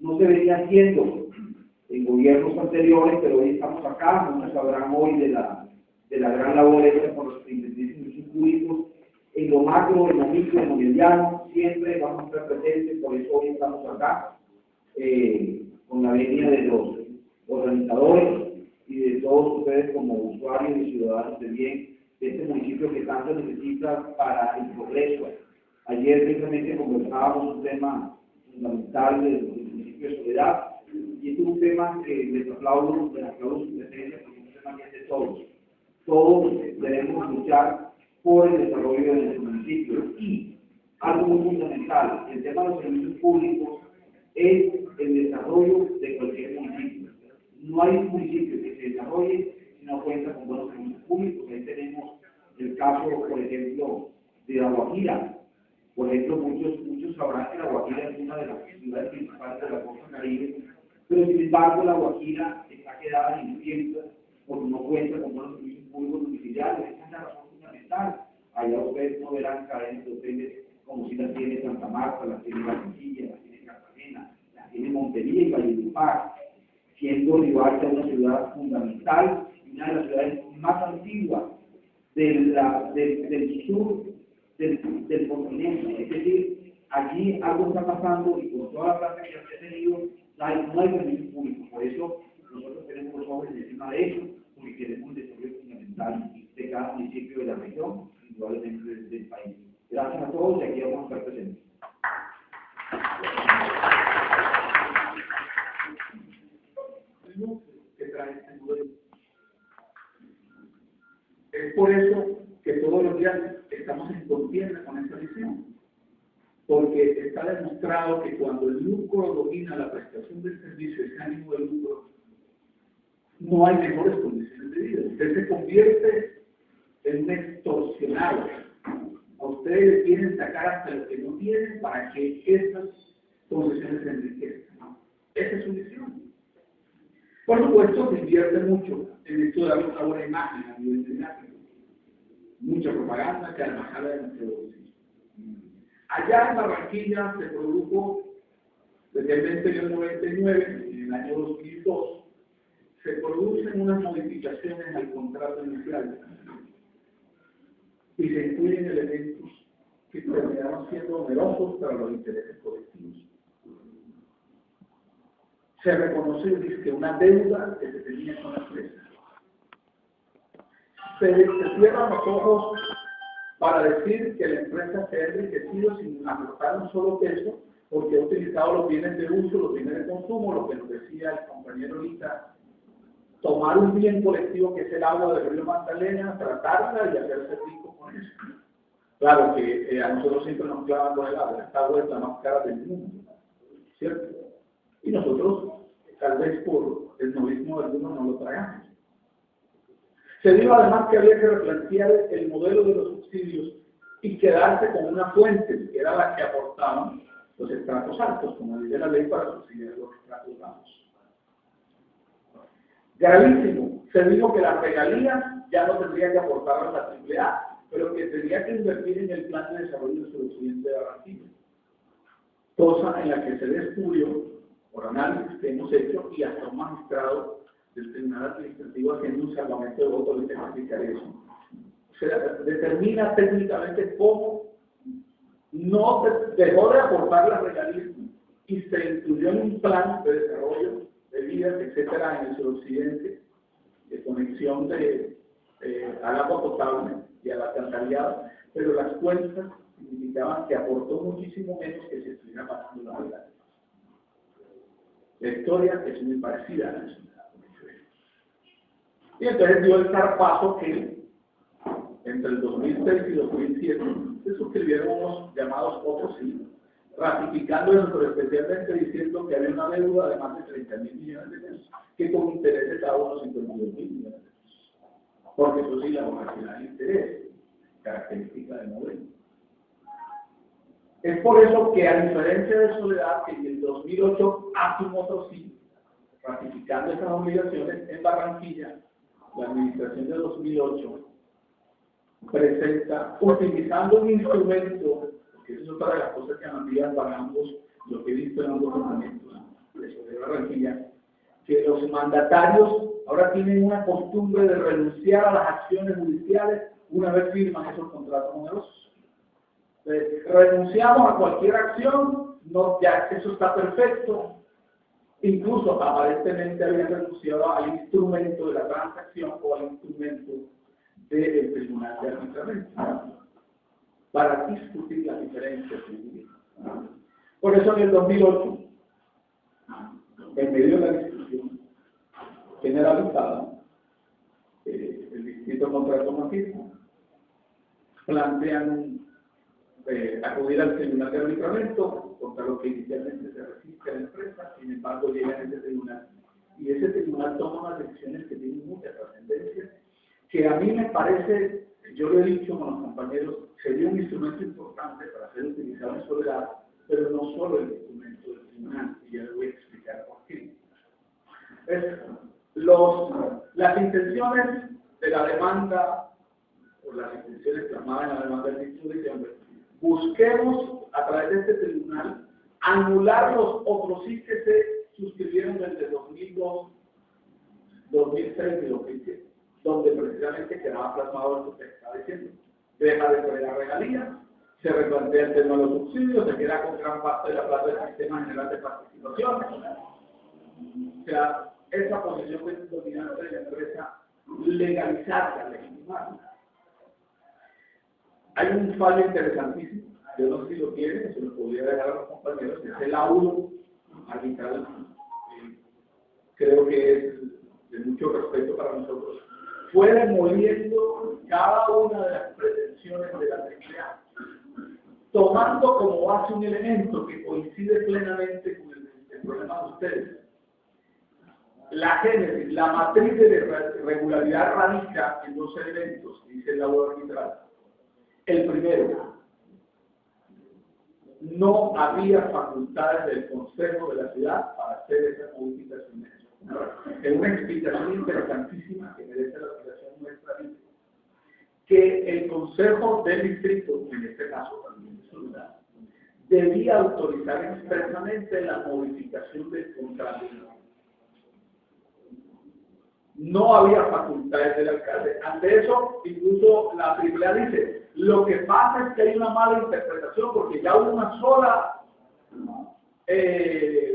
no se venía haciendo en gobiernos anteriores, pero hoy estamos acá. Muchos sabrán hoy de la gran labor hecha por los intendentes públicos, en lo macro, en lo micro, en lo mediano, siempre vamos a estar presentes. Por eso hoy estamos acá, con la venia de los organizadores y de todos ustedes como usuarios y ciudadanos de bien de este municipio que tanto necesita para el progreso. Ayer precisamente conversábamos un tema fundamental del municipio de Soledad, y este es un tema que les aplaudo su presencia, porque es un tema que es de todos. Todos debemos luchar por el desarrollo de nuestro municipio. Y algo muy fundamental, el tema de los servicios públicos es el desarrollo de cualquier municipio. No hay un municipio que se desarrolle si no cuenta con buenos servicios públicos. Ahí tenemos el caso, por ejemplo, de La Guajira. Por ejemplo, muchos sabrán que La Guajira es una de las ciudades principales de la costa caribe, pero sin embargo La Guajira está quedada en el tiempo porque no cuenta con buenos servicios públicos domiciliarios. Esa es la razón fundamental. Allá ustedes no verán cadenas de hoteles como si las tiene Santa Marta, las tiene Barranquilla, las tiene Cartagena, las tiene Montería y Valledupar, siendo Riohacha una ciudad fundamental y una de las ciudades más antiguas del sur del continente. Es decir, allí algo está pasando y con toda la plata que se ha tenido, no hay servicios públicos. Por eso nosotros tenemos los ojos encima de eso, porque queremos un desarrollo fundamental de cada municipio de la región, indudablemente del país. Gracias a todos y aquí vamos a estar presentes. Que trae este modelo. Es por eso que todos los días estamos en contienda con esta visión, porque está demostrado que cuando el lucro domina la prestación del servicio, ese ánimo de lucro, no hay mejores condiciones de vida. Usted se convierte en un extorsionado. A ustedes le quieren sacar hasta lo que no tienen para que estas concesiones se enriquezcan. Esa es su visión. Por supuesto, se invierte mucho en esto de dar una buena imagen a nivel mediático. Mucha propaganda que además sale de nuestro bolsillo. Allá en Barranquilla se produjo, desde el 99, en el año 2002, se producen unas modificaciones al contrato inicial y se incluyen elementos que terminaron siendo onerosos para los intereses colectivos. Se reconoce que una deuda que se tenía con la empresa. Se cierran los ojos para decir que la empresa se ha enriquecido sin aportar un solo peso, porque ha utilizado los bienes de uso, los bienes de consumo, lo que nos decía el compañero ahorita, tomar un bien colectivo que es el agua del río Magdalena, tratarla y hacerse rico con eso. Claro que a nosotros siempre nos clavan con el agua, esta agua es la más cara del mundo, ¿cierto? Y nosotros, tal vez por el novismo de algunos, no lo tragamos. Se dijo además que había que replantear el modelo de los subsidios y quedarse con una fuente, que era la que aportaban los estratos altos, como dice la ley para subsidiar los estratos bajos. Gravísimo. Se dijo que las regalías ya no tendría que aportar a la AAA, pero que tendría que invertir en el plan de desarrollo del suroccidente de Barranquilla. Cosa en la que se descubrió, por análisis que hemos hecho, y hasta un magistrado del Tribunal Administrativo haciendo un salvamento de votos, le tengo que explicar eso. Se determina técnicamente cómo no dejó de aportar las regalías y se incluyó en un plan de desarrollo de vías, etcétera, en el suroccidente, de conexión al agua potable y al alcantarillado, pero las cuentas indicaban que aportó muchísimo menos que si estuviera pagando las regalías. La historia es muy parecida a la nacional. Y entonces dio el zarpazo que entre el 2006 y 2007 se suscribieron unos llamados otros sí, ratificando eso, pero especialmente diciendo que había una deuda de más de 30.000 millones de pesos, que con intereses cada uno 52.000 millones de pesos. Porque eso sí, la vocación de interés, característica del modelo. Es por eso que, a diferencia de Soledad, que en el 2008 hace un otro sí, ratificando esas obligaciones, en Barranquilla, la administración de 2008 presenta, utilizando un instrumento, porque eso es otra de las cosas que han habido para ambos, lo que he visto en ambos documentos, de Barranquilla, que los mandatarios ahora tienen una costumbre de renunciar a las acciones judiciales una vez firman esos contratos onerosos. Renunciamos a cualquier acción, no, ya eso está perfecto. Incluso aparentemente habían renunciado al instrumento de la transacción o al instrumento del Tribunal de Arbitramiento para discutir las diferencias jurídicas. Por eso en el 2008, en medio de la discusión generalizada, el Distrito Contrato Mafismo plantean acudir al Tribunal de Arbitramiento contra lo que inicialmente se resiste a la empresa, sin embargo llega a ese tribunal. Y ese tribunal toma unas decisiones que tienen mucha trascendencia, que a mí me parece, yo lo he dicho con los compañeros, sería un instrumento importante para ser utilizado en soledad, pero no solo el instrumento del tribunal, y ya le voy a explicar por qué. Las intenciones de la demanda, o las intenciones plasmadas en la demanda del Distrito de Hombre, busquemos a través de este tribunal anular los otros sí que se suscribieron desde 2002, 2003 y 2007, donde precisamente quedaba plasmado lo que está diciendo. Deja de pagar regalías, se replantea el tema de los subsidios, se queda con gran parte de la plata del Sistema General de Participación. O sea, esa posición es dominante de la empresa, legalizarla, legitimarla. Hay un fallo interesantísimo, yo no sé si lo quieren, se lo podría dejar a los compañeros, es el laudo arbitral, creo que es de mucho respeto para nosotros. Fue demoliendo cada una de las pretensiones de la AAA, tomando como base un elemento que coincide plenamente con el problema de ustedes. La génesis, la matriz de regularidad radica en dos elementos, dice el laudo arbitral. El primero, no había facultades del Consejo de la Ciudad para hacer esas modificaciones. Es una explicación interesantísima que merece la aplicación nuestra, dice que el Consejo del Distrito, en este caso también de Ciudad, debía autorizar expresamente la modificación del contrato. No había facultades del alcalde. Ante eso, incluso la AAA dice, lo que pasa es que hay una mala interpretación porque ya hubo una sola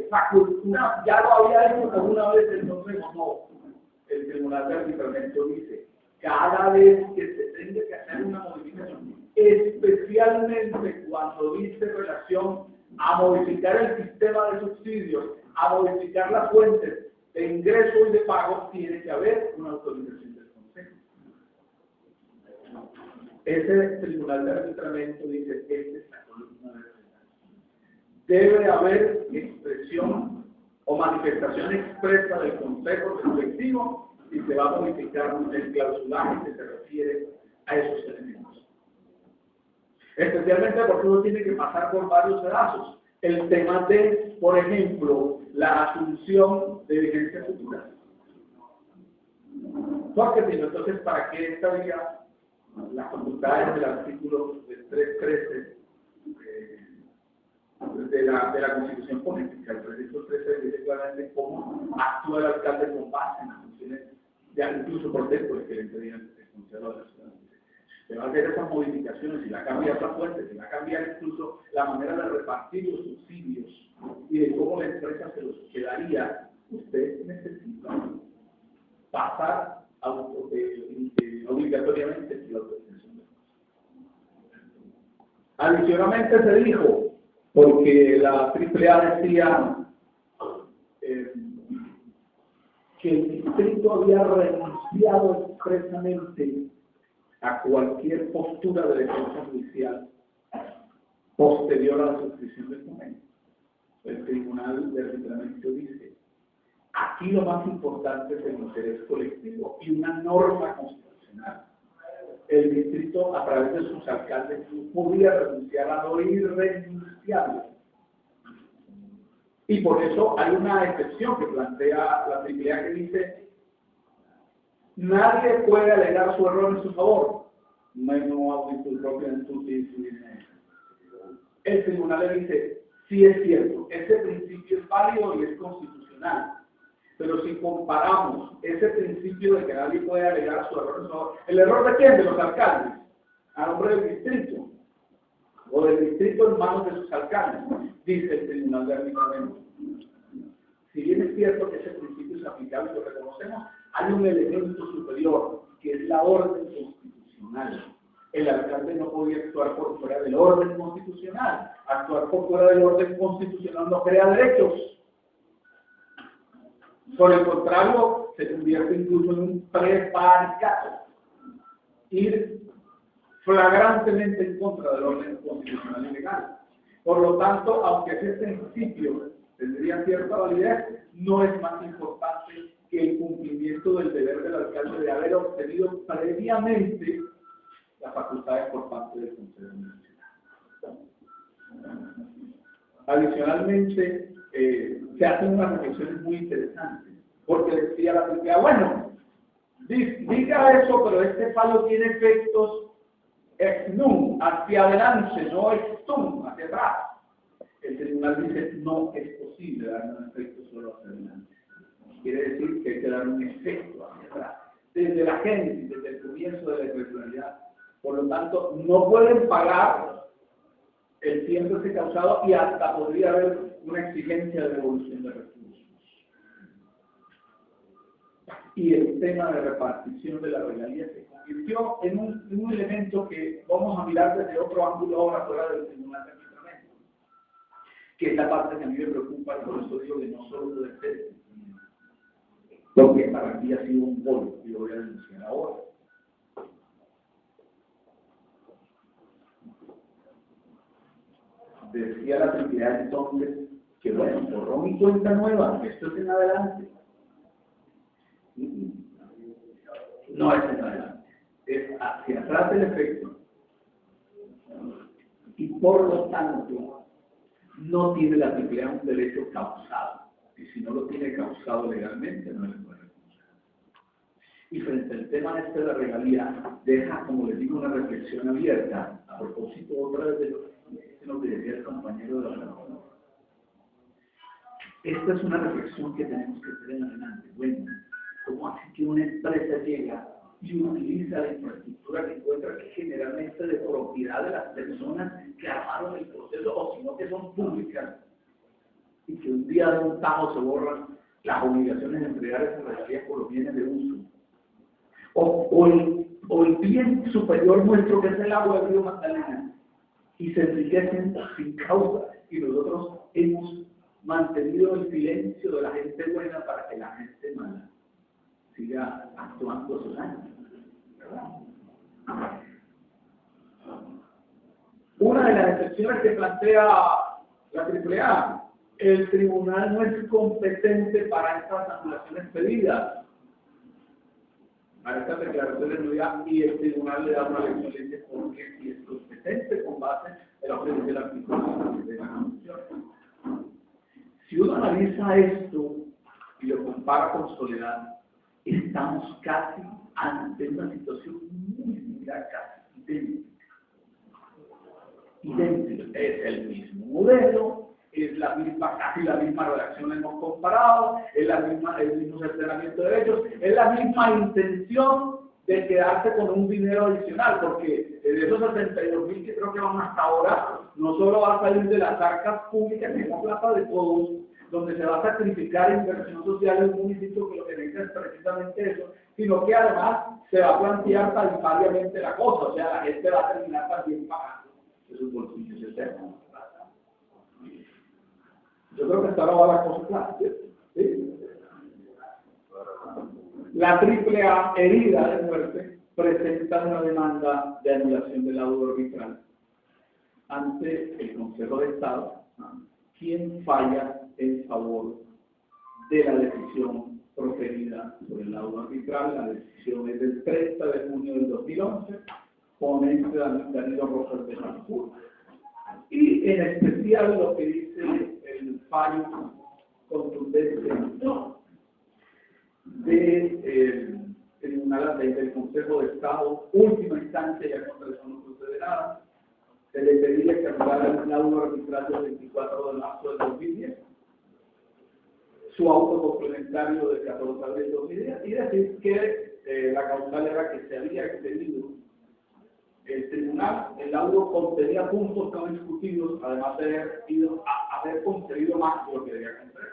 facultad, ya lo había hecho por una vez el Consejo, no. El Tribunal de Arbitramiento dice, cada vez que se tenga que hacer una modificación, especialmente cuando dice relación a modificar el sistema de subsidios, a modificar las fuentes de ingreso y de pago, tiene que haber una autorización del Consejo. Ese Tribunal de Arbitramiento dice, esta es la columna vertebral. Debe haber expresión o manifestación expresa del Consejo respectivo y se va a modificar el clausulaje que se refiere a esos elementos. Especialmente porque uno tiene que pasar por varios pedazos. El tema de, por ejemplo, la asunción de vigencia futura. Porque si no, entonces, ¿para qué estaría las facultades del artículo 313 de la Constitución Política? El 313 dice claramente cómo actúa el alcalde con base en las funciones, ya incluso por dentro que le pedían el Consejo de la Ciudad. Se va a hacer esas modificaciones, si va a cambiar la fuente, si va a cambiar incluso la manera de repartir los subsidios y de cómo la empresa se los quedaría, usted necesita pasar obligatoriamente la autorización. Adicionalmente se dijo, porque la AAA decía que el distrito había renunciado expresamente a cualquier postura de defensa judicial posterior a la suscripción del convenio. El Tribunal de Arbitramiento dice, aquí lo más importante es el interés colectivo y una norma constitucional. El distrito, a través de sus alcaldes, podía renunciar a lo irrenunciable. Y por eso hay una excepción que plantea la AAA que dice, nadie puede alegar su error en su favor. El tribunal le dice, sí es cierto, ese principio es válido. válido y es constitucional. Pero si comparamos ese principio de que nadie puede alegar su error, ¿el error de quién? De los alcaldes, a nombre del distrito, o del distrito en manos de sus alcaldes, dice el Tribunal de Arbitramiento. Si bien es cierto que ese principio es aplicable y lo reconocemos, hay un elemento superior, que es la orden constitucional. El alcalde no podía actuar por fuera del orden constitucional. Actuar por fuera del orden constitucional no crea derechos. Por el contrario, se convierte incluso en un prevaricato. Ir flagrantemente en contra del orden constitucional y legal. Por lo tanto, aunque ese principio tendría cierta validez, no es más importante que el cumplimiento del deber del alcalde de haber obtenido previamente las facultades por parte del Consejo Municipal. Adicionalmente, se hacen unas reflexiones muy interesantes, porque decía la AAA, bueno, diga eso, pero este fallo tiene efectos ex nunc, hacia adelante, no ex tunc, hacia atrás. El tribunal dice, no es posible dar un efecto solo hacia adelante. Quiere decir que hay que dar un efecto hacia atrás, desde la génesis, desde el comienzo de la irregularidad. Por lo tanto, no pueden pagar el tiempo ese causado y hasta podría haber una exigencia de devolución de recursos. Y el tema de repartición de la regalía se convirtió en un elemento que vamos a mirar desde otro ángulo ahora fuera del Tribunal de Arbitramiento, que es la parte que a mí me preocupa, y por eso digo que no solo debe ser lo que para mí ha sido un gol, y lo voy a denunciar ahora. Decía la AAA entonces que bueno, borró mi cuenta nueva, esto es en adelante. No es en adelante, es hacia atrás el efecto. Y por lo tanto, no tiene la AAA un derecho causado. Y si no lo tiene causado legalmente, no le puede reconocer. Y frente al tema de la regalía, deja, como les digo, una reflexión abierta, a propósito otra vez de lo que decía el compañero de la relación. Esta es una reflexión que tenemos que hacer en adelante. Bueno, ¿cómo así que una empresa llega y utiliza la infraestructura que encuentra, que generalmente de propiedad de las personas que armaron el proceso, o sino que son públicas, y que un día de un tajo se borran las obligaciones de entregar esas regalías por los bienes de uso? O el bien superior nuestro, que es el agua del río Magdalena, y se enriquecen sin causa, y nosotros hemos mantenido el silencio de la gente buena para que la gente mala siga actuando sus años, ¿verdad? Una de las excepciones que plantea la AAA, el tribunal no es competente para estas anulaciones pedidas, para estas declaraciones de nulidad, y el tribunal le da una lección y dice porque si es competente con base en lo que dice el artículo de la Constitución. Si uno analiza esto y lo compara con Soledad, estamos casi ante una situación muy similar, casi idéntica. Es el mismo modelo, es la misma, casi la misma redacción hemos comparado, es el mismo cercenamiento de derechos, es la misma intención de quedarse con un dinero adicional, porque de esos 72.000 que creo que van hasta ahora, no solo va a salir de las arcas públicas, que es la plata de todos, donde se va a sacrificar inversión social en un municipio que lo que necesita es precisamente eso, sino que además se va a plantear tarifariamente la cosa, o sea, la gente va a terminar también pagando de sus bolsillos eternos. Yo creo que hasta ahora va la cosa clara, ¿sí? La AAA, herida de muerte, presenta una demanda de anulación del laudo arbitral ante el Consejo de Estado, quien falla en favor de la decisión proferida sobre el laudo arbitral. La decisión es del 30 de junio del 2011, ponente Danilo Rosas de Mancur. Y en especial lo que dice el fallo contundente del Tribunal del Consejo de Estado, última instancia, ya contra eso no sucede nada. Se le pedía que anulara el laudo arbitral del 24 de marzo del 2010. su auto complementario del 14 de abril de 2010 y decir que la causal era que se había excedido el tribunal. El laudo contenía puntos no discutidos, además de haber concedido más de lo que debía conceder.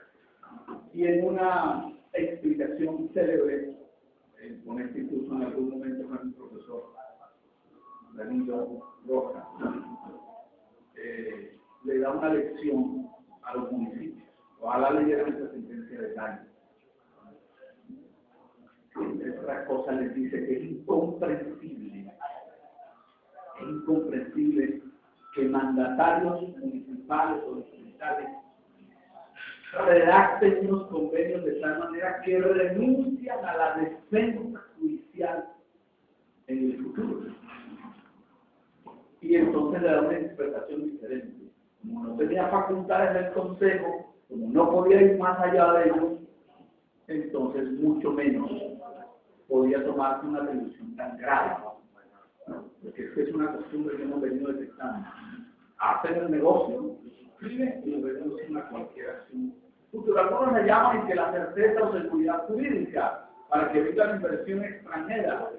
Y en una explicación célebre, con este incluso en algún momento con el profesor Danilo Rojas, le da una lección a los municipios. Ojalá leyeran esta sentencia de daño. Entre otras cosas les dice que es incomprensible que mandatarios municipales o distritales redacten unos convenios de tal manera que renuncian a la defensa judicial en el futuro. Y entonces le da una interpretación diferente. Como no tenía facultades en el Consejo, como no podía ir más allá de ellos, entonces mucho menos podía tomarse una atribución tan grave. Porque es una costumbre que hemos venido detectando. Hacen el negocio, suscriben y lo renuncian a cualquier acción futura. Algunos le llaman que la certeza o seguridad jurídica para que evite la inversión extranjera.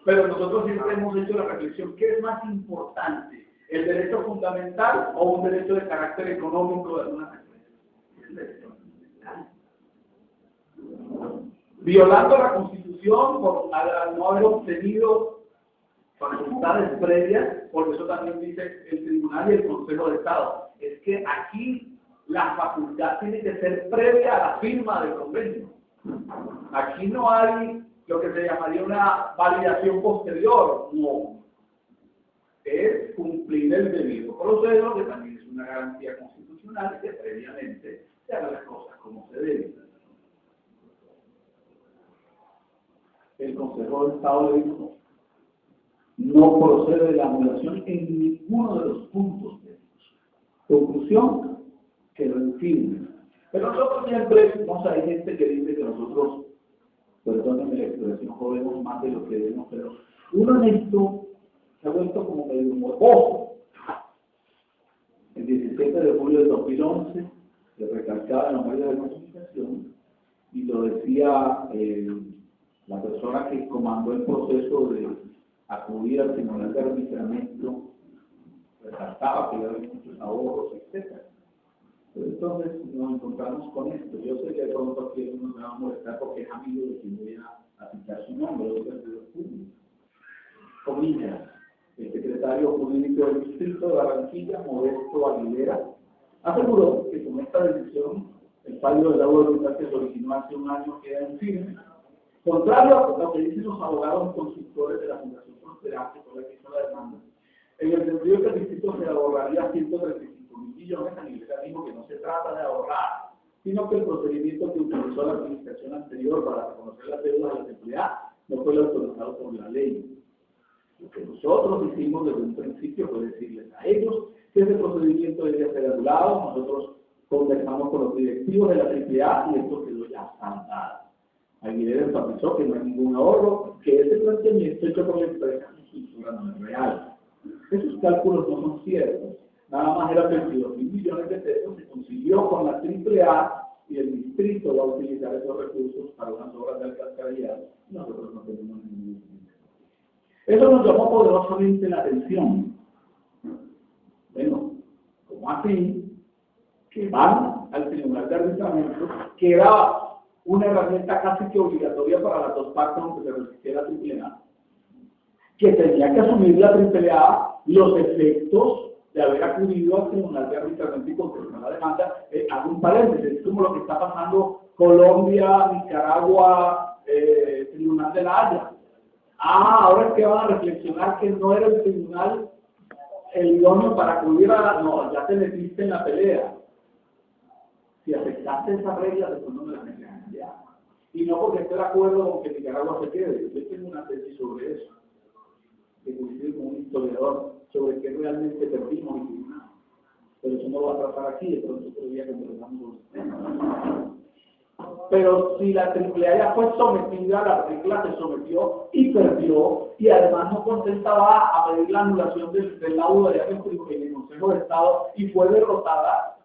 Pero nosotros siempre hemos hecho la reflexión: ¿qué es más importante? ¿El derecho fundamental o un derecho de carácter económico de algunas empresas? Es el derecho fundamental. Violando la Constitución al no haber obtenido facultades previas, porque eso también dice el Tribunal y el Consejo de Estado. Es que aquí la facultad tiene que ser previa a la firma del convenio. Aquí no hay lo que se llamaría una validación posterior, no. Es cumplir el debido proceso, que también es una garantía constitucional, que previamente se hagan las cosas como se deben. El Consejo de Estado le dijo: no procede la anulación en ninguno de los puntos de ellos. Conclusión, quedó en firme. Pero nosotros siempre, hay gente que dice que nosotros, perdónenme la expresión, jodemos más de lo que debemos, pero uno en esto se ha vuelto como medio morboso. El 17 de julio de 2011 se recalcaba en los medios de comunicación y lo decía la persona que comandó el proceso de acudir al Tribunal de Arbitramiento, resaltaba que había muchos ahorros, etc. Pero entonces nos encontramos con esto. Yo sé que de pronto aquí uno me va a molestar porque es amigo de quien voy a citar su nombre, de servidor público. Comillas: el secretario jurídico del Distrito de Barranquilla, Modesto Aguilera, aseguró que con esta decisión el fallo del laudo de nulidad que se originó hace un año queda en firme, contrario a lo que dicen los abogados consultores de la Fundación Prosperante, con la que hizo la demanda, en el sentido que el distrito se ahorraría 135.000 millones. Aguilera dijo que no se trata de ahorrar, sino que el procedimiento que utilizó la administración anterior para reconocer las deudas de la empleadas no fue autorizado por la ley. Lo que nosotros hicimos desde un principio fue decirles a ellos que ese procedimiento debía ser anulado. Nosotros conversamos con los directivos de la AAA y esto quedó ya saldado. Aguilera enfatizó que no hay ningún ahorro, que ese planteamiento hecho por la empresa en su estructura no es real. Esos cálculos no son ciertos. Nada más era 22.000 millones de pesos se consiguió con la AAA y el distrito va a utilizar esos recursos para unas obras de alcantarillado. Nosotros no tenemos ningún. Eso nos llamó poderosamente la atención. Bueno, ¿cómo así? Que van al Tribunal de Arbitramiento, que era una herramienta casi que obligatoria para las dos partes aunque se resistiera la AAA, que tenía que asumir la AAA los efectos de haber acudido al Tribunal de Arbitramiento y contestar la demanda. Hago un paréntesis, es como lo que está pasando Colombia, Nicaragua, Tribunal de la Haya. Ahora es que van a reflexionar que no era el tribunal el idóneo para acudir a no, ya te metiste en la pelea. Si aceptaste esa regla, después no me la metes ya. Y no porque esté de acuerdo con que Nicaragua se quede. Yo tengo una tesis sobre eso, que coincide con un historiador, sobre qué realmente perdimos y tribunal. Pero eso no lo va a tratar aquí, de pronto otro día que conversamos sobre el tema. Pero si la AAA ya fue sometida, la regla se sometió y perdió, y además no contestaba a pedir la anulación del laudo de en el Consejo de Estado y fue derrotada,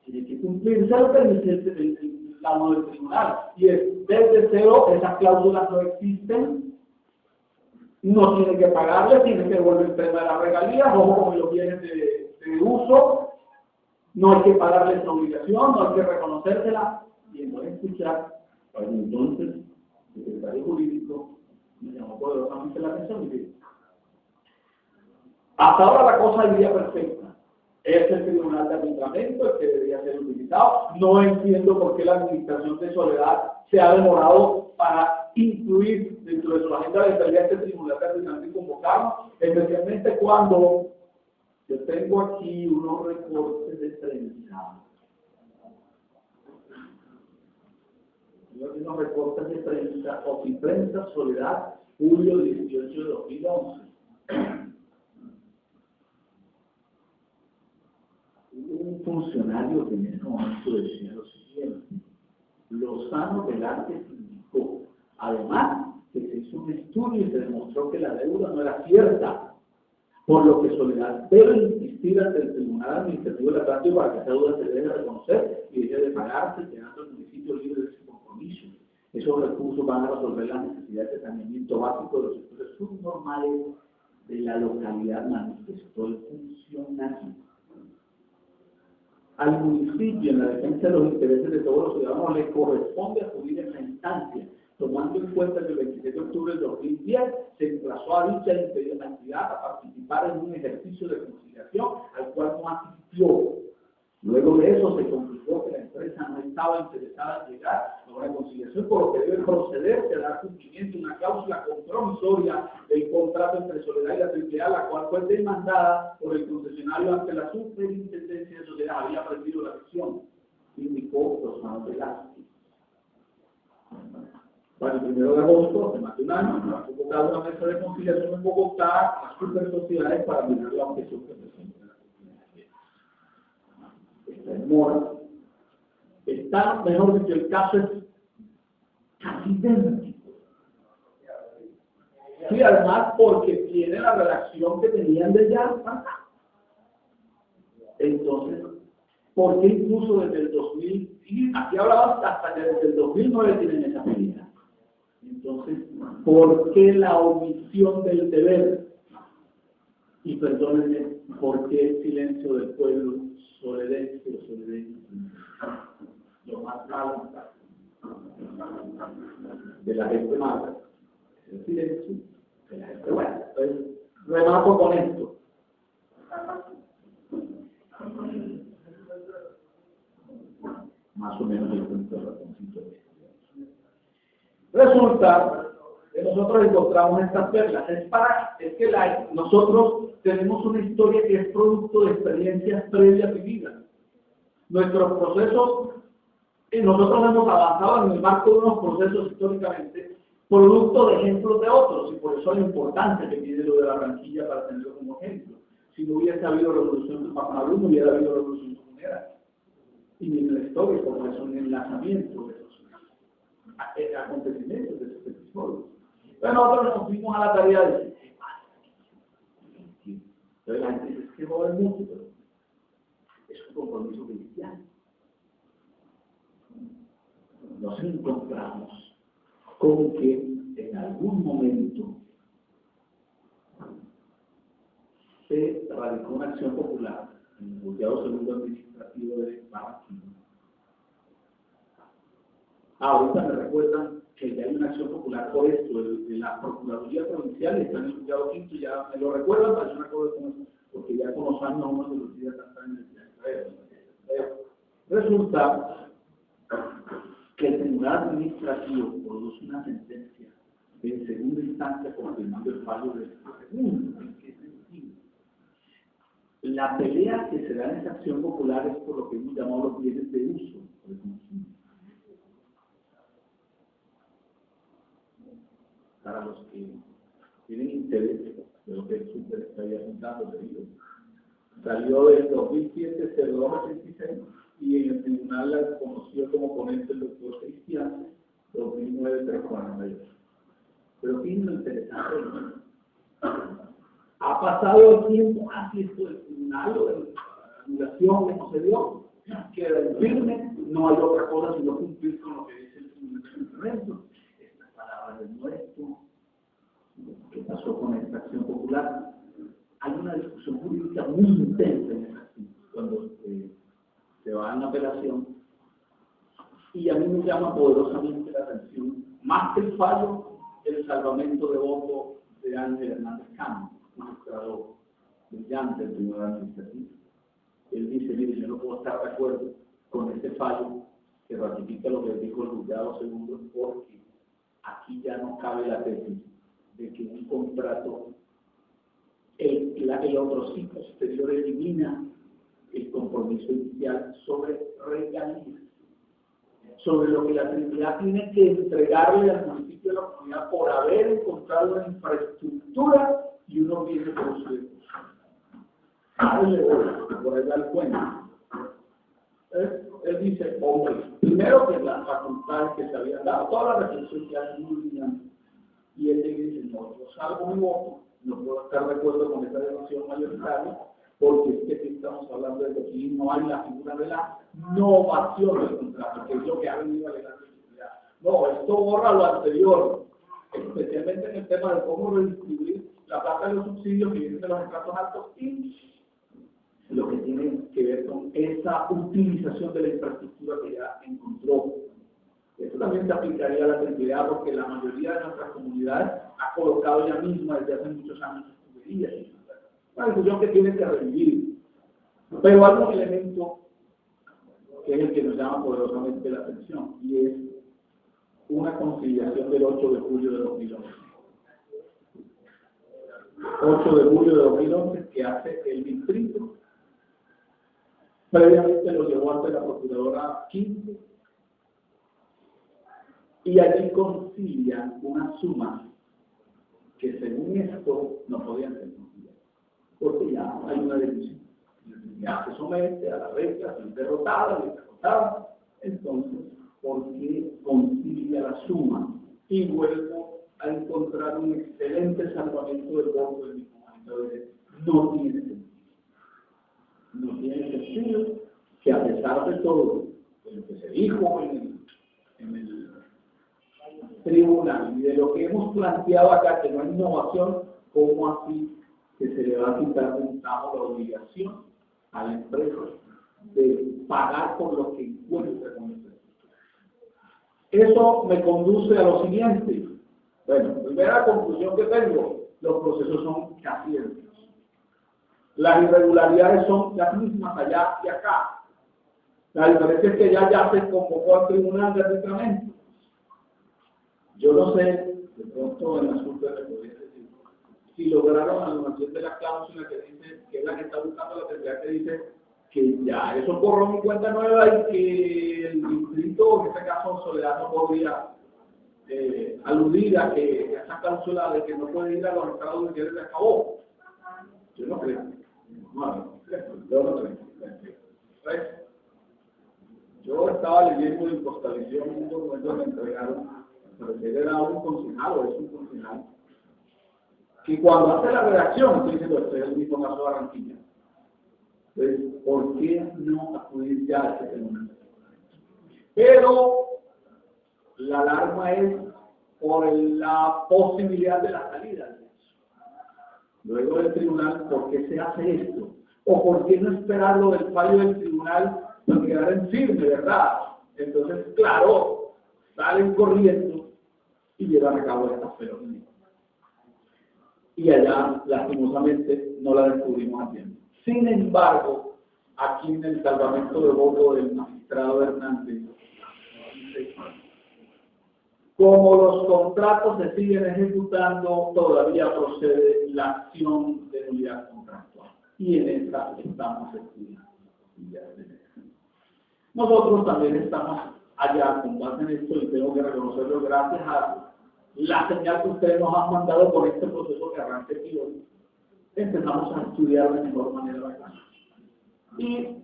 tiene que cumplirse lado del tribunal, y es desde cero, esas cláusulas no existen, no tiene que pagarle, tiene que devolver el tema de las regalías, o como los bienes de uso, no hay que pagarle esa obligación, no hay que reconocérsela, y entonces escuchar, pues entonces, el secretario jurídico me llamó poderosamente la atención y dice, hasta ahora la cosa iría perfecta. Es el tribunal de arbitramiento el que debería ser utilizado. No entiendo por qué la administración de Soledad se ha demorado para incluir dentro de su agenda de salida este tribunal de arbitramiento y convocarnos, especialmente cuando yo tengo aquí unos recortes de prensa. Unos recortes de prensa, Oficiprensa Soledad, julio 18 de 2011. Un funcionario que en ese momento decía lo siguiente: Lozano Velázquez indicó, además, que se hizo un estudio y se demostró que la deuda no era cierta, por lo que Soledad debe insistir ante el Tribunal Administrativo del Atlántico para que esa deuda se debe reconocer y deje de pagarse, quedando el municipio libre de ese compromiso. Esos recursos van a resolver las necesidades de saneamiento básico de los sectores subnormales de la localidad, manifestó el funcionario. Al municipio, en la defensa de los intereses de todos los ciudadanos, le corresponde acudir en la instancia, tomando en cuenta que el 26 de octubre del 2010 se emplazó a dicha entidad a participar en un ejercicio de conciliación al cual no asistió. Luego de eso se concluyó que la empresa no estaba interesada en llegar a una conciliación, por lo que debe procederse a dar cumplimiento a una cláusula compromisoria del contrato entre Soledad y la AAA, la cual fue demandada por el concesionario ante la superintendencia de Soledad. Había aprendido la lección, indicó Lozano Velázquez. Para el 1 de agosto, hace más de un año, ha convocado una mesa de conciliación en Bogotá a las super sociedades para mirar la objeción que presenta. Demora. Está, mejor dicho, el caso es casi idéntico. Sí, además porque tiene la redacción que tenían de ya. Entonces, ¿por qué incluso desde el 2000, y aquí hablamos hasta que desde el 2009 tienen esa medida? Entonces, ¿por qué la omisión del deber? Y perdónenme, ¿por qué el silencio del pueblo soledense o soledeño? Lo más malo de la gente mala es el silencio de la gente buena. Entonces, remato con esto. Más o menos el punto de ratoncito. Resulta que nosotros encontramos estas perlas. Es que nosotros tenemos una historia que es producto de experiencias previas vividas. Nuestros procesos, nosotros hemos avanzado en el marco de unos procesos históricamente, producto de ejemplos de otros, y por eso es importante que tiene lo de Barranquilla para tenerlo como ejemplo. Si no hubiese habido revolución de Papanablú, no hubiera habido revolución comunera. Y ni en la historia, como es un enlazamiento de esos acontecimientos de esos episodios. Pero nosotros nos fuimos a la tarea de decir, ¿qué pasa? Entonces la gente dice, es que va a haber mucho, pero es un compromiso cristiano. Nos encontramos con que en algún momento se radicó una acción popular en el juzgado segundo administrativo de Barranquilla. Ahorita me recuerdan que ya hay una acción popular por esto, de la Procuraduría Provincial, está en el juzgado quinto, ya me lo recuerdan, pero yo me acuerdo porque ya con los años uno de los días están en el resulta que el Tribunal Administrativo produce una sentencia en segunda instancia confirmando el fallo del segundo. ¿En qué sentido? La pelea que se da en esa acción popular es por lo que hemos llamado los bienes de uso, por el consumo. Para los que tienen interés de lo que el súper está ahí apuntando, salió del 2007 0286 y en el tribunal la conoció como ponente el doctor Cristiano 2009 348. Pero tiene lo interesante, ha pasado el tiempo, así esto del tribunal o de la anulación que no se dio, queda en firme, no hay otra cosa sino cumplir con lo que dice el Tribunal. Esta palabra es nuestro. ¿Qué pasó con esta acción popular? Hay una discusión jurídica muy intensa en esa acción, cuando se va en la apelación, y a mí me llama poderosamente la atención, más que el fallo, el salvamento de voto de Ángel Hernández Cano, magistrado brillante del Tribunal Administrativo. Él dice, mire, yo no puedo estar de acuerdo con este fallo que ratifica lo que dijo el juzgado segundo, porque aquí ya no cabe la tesis de que un contrato, el otro ciclo superior elimina el compromiso inicial sobre regalías, sobre lo que la Trinidad tiene que entregarle al municipio de la comunidad por haber encontrado una infraestructura y unos bienes producidos. Por ahí da el cuento. Él dice, hombre, primero que las facultades que se habían dado, toda la reflexión que hace muy brillante, y él le dice, no, yo salgo mi voto, no puedo estar de acuerdo con esta decisión mayoritaria, porque es que aquí estamos hablando de que aquí no hay la figura de la novación del contrato, que es lo que ha venido a la legislación. No, esto borra lo anterior, especialmente en el tema de cómo redistribuir la plata de los subsidios que vienen de los estratos altos y lo que tiene que ver con esa utilización de la infraestructura que ya encontró. Esto también se aplicaría a la Trinidad porque la mayoría de nuestras comunidades ha colocado ella misma desde hace muchos años tuberías. Una discusión que tiene que revivir. Pero hay un elemento que es el que nos llama poderosamente la atención y es una conciliación del 8 de julio de 2011. 8 de julio de 2011 que hace el distrito. Previamente lo llevó ante la Procuradora 15 y allí concilian una suma que según esto no podían ser conciliadas, porque ya hay una decisión. Ya se somete a la regla, es derrotada, entonces, ¿por qué concilia la suma? Y vuelvo a encontrar un excelente salvamento del voto del mismo momento. No tiene sentido. No tiene sentido que a pesar de todo lo que se dijo en el tribunal y de lo que hemos planteado acá, que no hay innovación, ¿cómo así que se le va a quitar de un tajo la obligación a la empresa de pagar por lo que encuentra con el? Eso me conduce a lo siguiente. Bueno, primera conclusión que tengo, los procesos son casi idénticos. Las irregularidades son las mismas allá y acá. La diferencia es que ya se convocó al tribunal de arbitramiento. Yo no sé, de pronto en la Junta de Repodencia, si lograron la anulación de la cláusula que dice, que es la que está buscando la Trinidad, que dice que ya eso borró mi cuenta nueva y que el distrito, en este caso Soledad, no podría aludir a que esa cláusula de que no puede ir a los estados judiciales se acabó. Yo no creo. Yo no creo. Yo estaba leyendo en Costalisión un documento que me entregaron, parecer era un concejal o es un concejal, que cuando hace la redacción, estoy diciendo, este es el mismo caso de Barranquilla. Entonces, ¿por qué no acudir ya a ese tribunal? Pero la alarma es por la posibilidad de la salida. Luego del tribunal, ¿por qué se hace esto? ¿O por qué no esperarlo del fallo del tribunal para quedar en firme, verdad? Entonces, claro, salen corriendo y llevan a cabo esta felonía. Y allá, lastimosamente, no la descubrimos a tiempo. Sin embargo, aquí en el salvamento de voto del magistrado Hernández, como los contratos se siguen ejecutando, todavía procede la acción de nulidad contractual. Y en esta estamos estudiando. Nosotros también estamos allá con base en esto y tengo que reconocerlo gracias a la señal que ustedes nos han mandado por este proceso que arranque aquí hoy. Empezamos a estudiar de mejor manera la casa. Y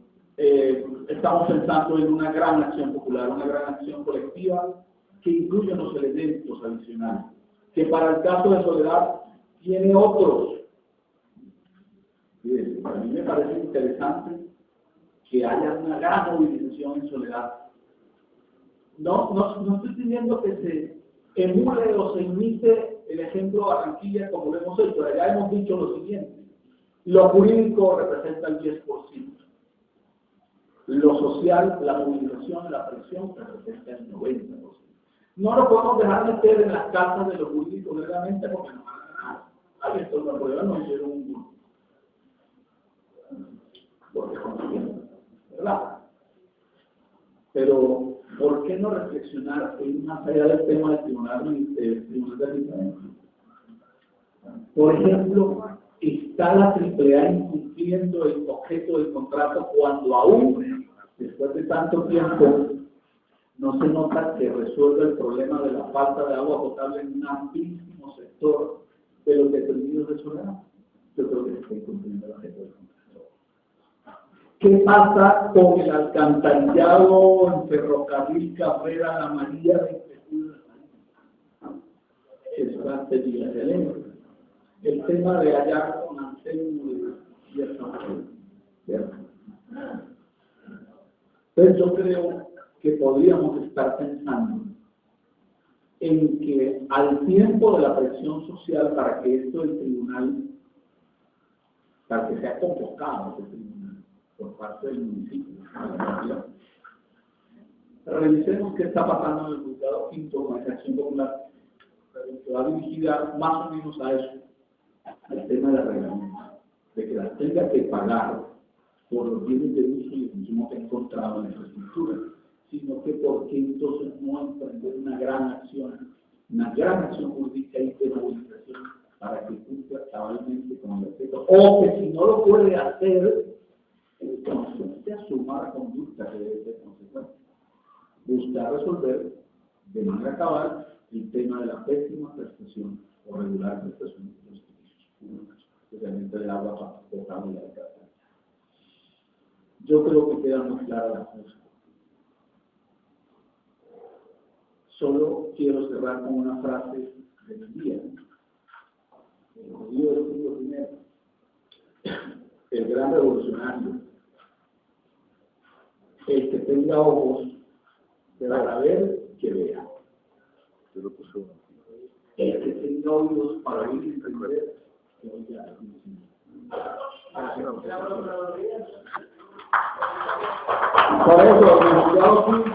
estamos pensando en una gran acción popular, una gran acción colectiva que incluye unos elementos adicionales, que para el caso de Soledad tiene otros. Bien, a mí me parece interesante que haya una gran movilización en Soledad No estoy pidiendo que se emule o se imite el ejemplo de Barranquilla como lo hemos hecho. Allá hemos dicho lo siguiente: lo jurídico representa el 10%, lo social, la movilización, la presión representa el 90%. No lo podemos dejar meter en las casas de los jurídicos legalmente porque no van a ganar. Ahí esto la prueba, no hicieron un grupo. Porque es ¿verdad? Pero, ¿por qué no reflexionar en más allá del tema del tribunal de arbitraje? Por ejemplo, ¿está la AAA incumpliendo el objeto del contrato cuando aún, después de tanto tiempo, no se nota que resuelve el problema de la falta de agua potable en un amplísimo sector de los dependidos de Soledad? Yo creo que se está incumpliendo el objeto del contrato. ¿Qué pasa con el alcantarillado en Ferrocarril Cabrera La María de Eso es anterior del ejemplo. El tema de hallar con Anselmo y el Rafael, ¿cierto? Entonces yo creo que podríamos estar pensando en que al tiempo de la presión social para que esto del tribunal, para que sea convocado el tribunal por parte del municipio, revisemos qué está pasando en el juzgado quinto con esa acción popular, que va dirigida más o menos a eso, al tema de la reglamento, de que las tenga que pagar por los bienes de uso y consumo que ha encontrado en la infraestructura, sino que porque entonces no emprender una gran acción jurídica y de movilización para que cumpla cabalmente con el respeto, o que si no lo puede hacer, entonces se asuma la conducta que debe ser consecuente. Buscar resolver de manera cabal el tema de la pésima prestación o regular prestación de los servicios públicos, especialmente del agua potable y la alcantarillado. Yo creo que queda muy clara la cosa. Solo quiero cerrar con una frase de mi día. El judío del siglo I, el gran revolucionario, el que tenga ojos para ver, que vea. El que tenga oídos para oír y entender, que oiga. Por eso, el